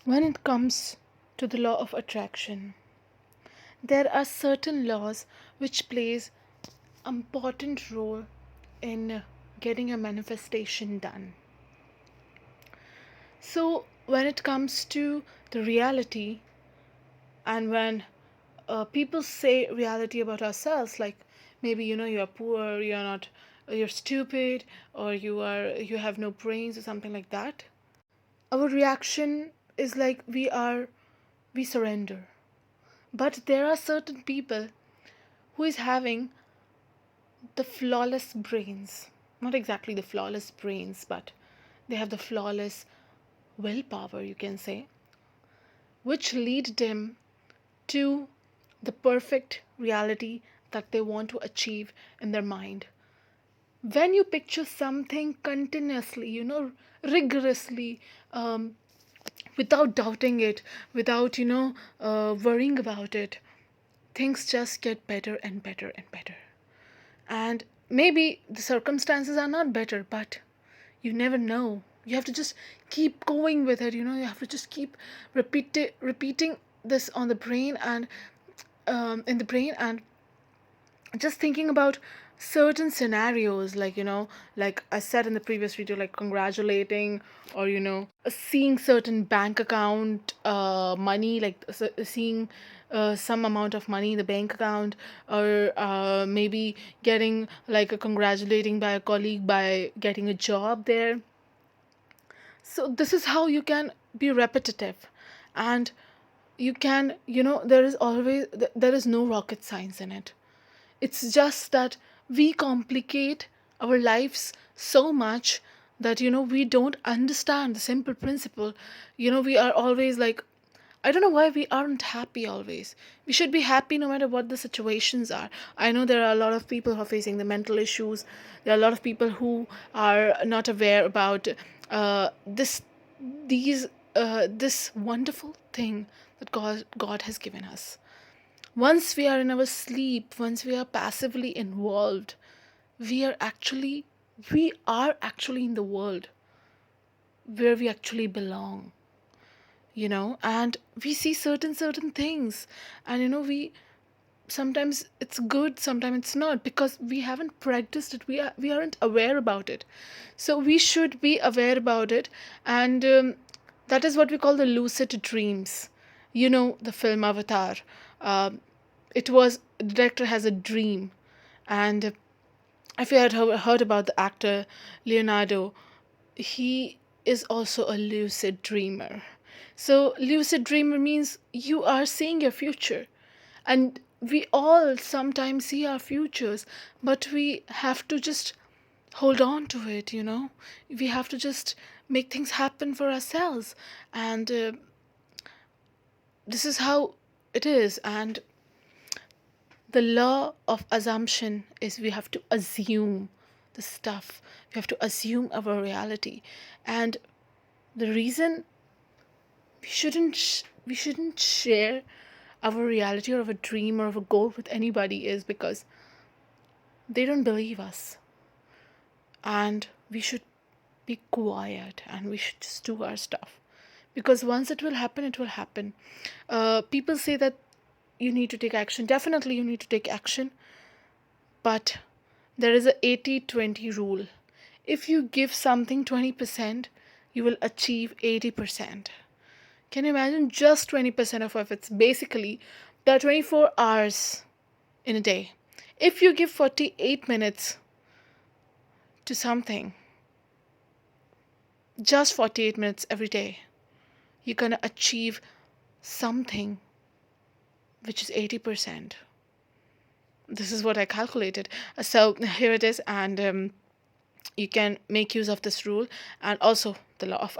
When it comes to the law of attraction, there are certain laws which plays important role in getting a manifestation done. So when it comes to the reality, and when people say reality about ourselves, like maybe you're poor, you're not, you're stupid, or you have no brains or something like that, our reaction is like we surrender. But there are certain people who is having the flawless brains. Not exactly the flawless brains, but they have the flawless willpower, you can say, which lead them to the perfect reality that they want to achieve in their mind. When you picture something continuously, rigorously, um, without doubting it, without, worrying about it, things just get better and better and better. And maybe the circumstances are not better, but you never know. You have to just keep going with it. You have to just keep repeating this on the brain and in the brain, and just thinking about certain scenarios, like like I said in the previous video, like congratulating, or seeing certain bank account money, like seeing some amount of money in the bank account, or maybe getting like a congratulating by a colleague by getting a job there. So this is how you can be repetitive, and you can, there is always, there is no rocket science in it. It's just that we complicate our lives so much that we don't understand the simple principle. We are always like, I don't know why we aren't happy always. We should be happy no matter what the situations are. I know there are a lot of people who are facing the mental issues. There are a lot of people who are not aware about this, these, this wonderful thing that God has given us. Once we are in our sleep, once we are passively involved, we are actually we are actually in the world where we actually belong, and we see certain things, and we sometimes it's good, sometimes it's not, because we haven't practiced it, we aren't aware about it. So we should be aware about it. And that is what we call the lucid dreams. The film Avatar, um, it was, the director has a dream. And if you had heard about the actor Leonardo, he is also a lucid dreamer. So lucid dreamer means you are seeing your future, and we all sometimes see our futures, but we have to just hold on to it. We have to just make things happen for ourselves. And this is how it is. And the law of assumption is we have to assume the stuff, we have to assume our reality. And the reason we shouldn't share our reality or our dream or our goal with anybody is because they don't believe us. And we should be quiet, and we should just do our stuff, because once it will happen, it will happen. People say that you need to take action. Definitely you need to take action, but there is a 80-20 rule. If you give something 20%, you will achieve 80%. Can you imagine? Just 20% of efforts. Basically, there are 24 hours in a day. If you give 48 minutes to something, just 48 minutes every day, you're going to achieve something which is 80%. This is what I calculated. So here it is, and you can make use of this rule, and also the law of